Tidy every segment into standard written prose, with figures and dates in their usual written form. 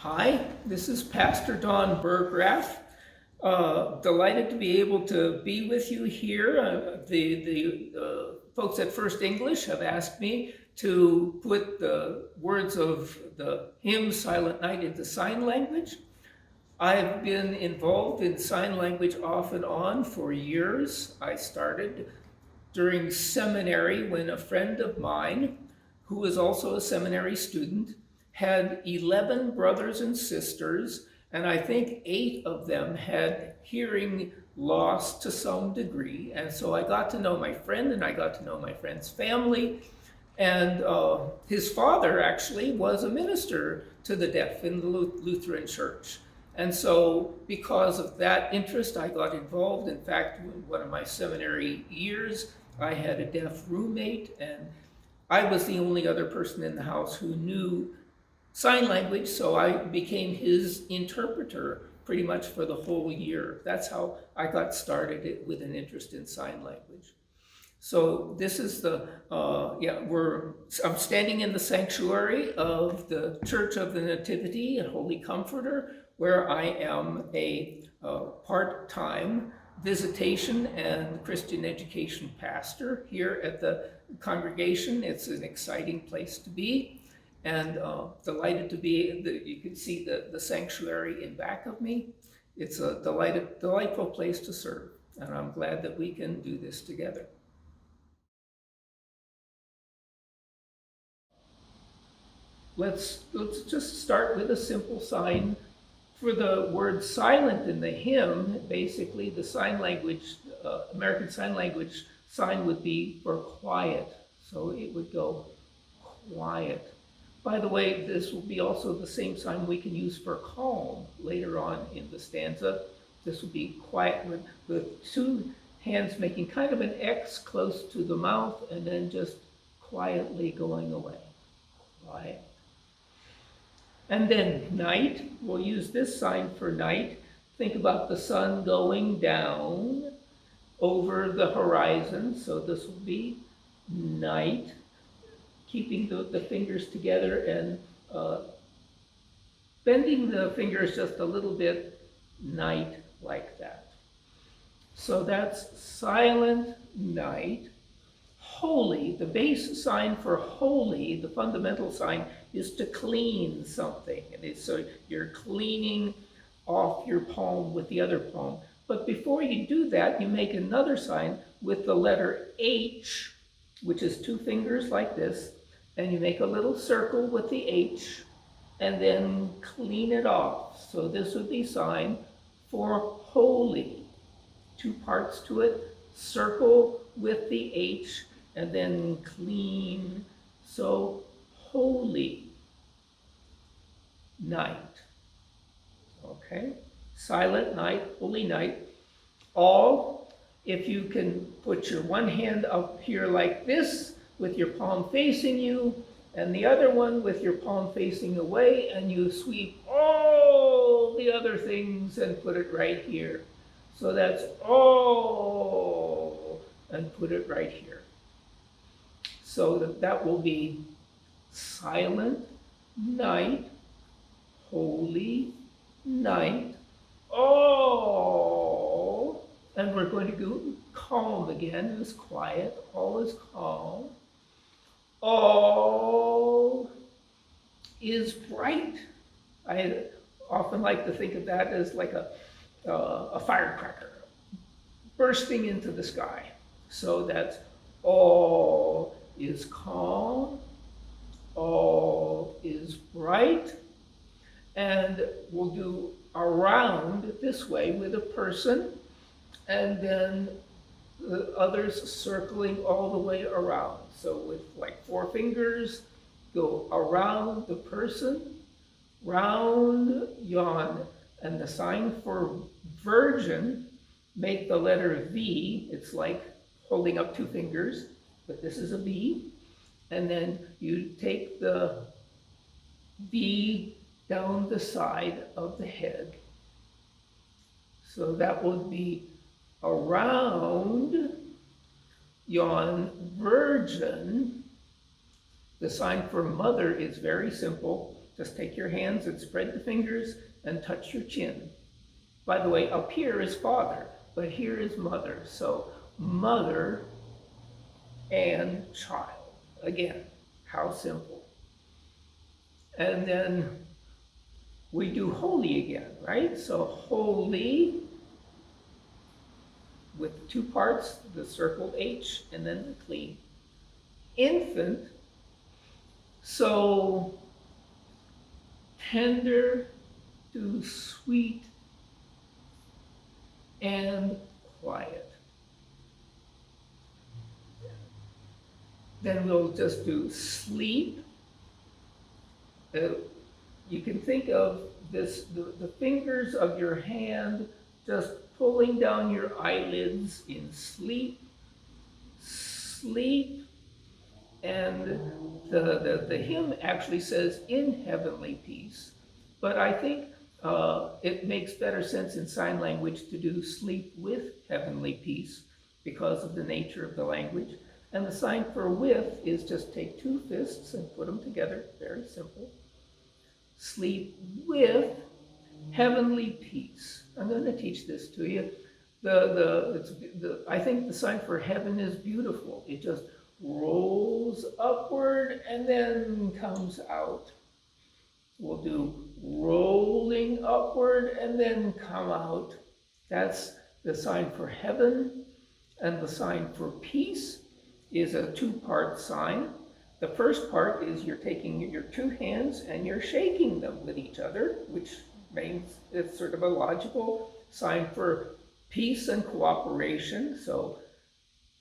Hi, this is Pastor Don Burggraf. Delighted to be able to be with you here. The folks at First English have asked me to put the words of the hymn Silent Night into sign language. I've been involved in sign language off and on for years. I started during seminary when a friend of mine, who was also a seminary student, had 11 brothers and sisters, and I think 8 of them had hearing loss to some degree. And so I got to know my friend, and I got to know my friend's family. And his father actually was a minister to the deaf in the Lutheran church. And so because of that interest, I got involved. In fact, in one of my seminary years, I had a deaf roommate, and I was the only other person in the house who knew sign language, so I became his interpreter pretty much for the whole year. That's how I got started with an interest in sign language. So this is I'm standing in the sanctuary of the Church of the Nativity and Holy Comforter, where I am a part-time visitation and Christian education pastor here at the congregation. It's an exciting place to be, and delighted to be. You can see the sanctuary in back of me. It's a delightful place to serve, and I'm glad that we can do this together. Let's just start with a simple sign. For the word silent in the hymn, basically the sign language, American Sign Language sign would be for quiet. So it would go quiet. By the way, this will be also the same sign we can use for calm later on in the stanza. This will be quiet with 2 hands making kind of an X close to the mouth and then just quietly going away. Quiet. And then night, we'll use this sign for night. Think about the sun going down over the horizon. So this will be night, keeping the fingers together and bending the fingers just a little bit, night, like that. So that's silent night. Holy, the base sign for holy, the fundamental sign, is to clean something. And so you're cleaning off your palm with the other palm. But before you do that, you make another sign with the letter H, which is 2 fingers like this, and you make a little circle with the H, and then clean it off. So this would be sign for holy. 2 parts to it, circle with the H, and then clean. So holy night. Okay? Silent night, holy night. All, if you can put your one hand up here like this with your palm facing you, and the other one with your palm facing away, and you sweep all the other things and put it right here. So that's all, and put it right here. So that will be silent night, holy night, all, and we're going to go calm again. It's quiet, all is calm. All is bright. I often like to think of that as like a firecracker bursting into the sky. So that's all is calm, all is bright, and we'll do around this way with a person, and then the others circling all the way around. So with like 4 fingers, go around the person, round, yawn, and the sign for virgin, make the letter V. It's like holding up 2 fingers, but this is a V. And then you take the V down the side of the head. So that would be around, yawn, virgin. The sign for mother is very simple. just take your hands and spread the fingers and touch your chin. By the way, up here is father, but here is mother. So mother and child. Again, how simple. And then we do holy again, right? So holy with two parts, the circled H and then the clean. Infant, so tender to sweet and quiet. Then we'll just do sleep. You can think of this, the fingers of your hand just pulling down your eyelids in sleep, sleep, and the hymn actually says in heavenly peace, but I think it makes better sense in sign language to do sleep with heavenly peace because of the nature of the language. And the sign for with is just take two fists and put them together, very simple. Sleep with heavenly peace. I'm going to teach this to you. I think the sign for heaven is beautiful. It just rolls upward and then comes out. We'll do rolling upward and then come out. That's the sign for heaven. And the sign for peace is a two-part sign. The first part is you're taking your two hands and you're shaking them with each other, which means it's sort of a logical sign for peace and cooperation. So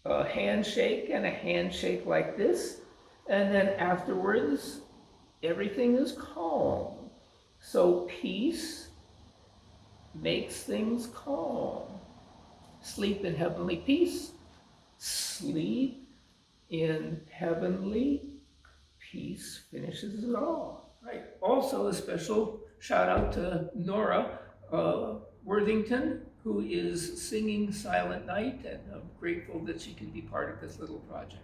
a handshake and a handshake like this. And then afterwards, everything is calm. So peace makes things calm. Sleep in heavenly peace. Sleep in heavenly peace finishes it all. Right. Also a special shout out to Nora Worthington, who is singing Silent Night, and I'm grateful that she can be part of this little project.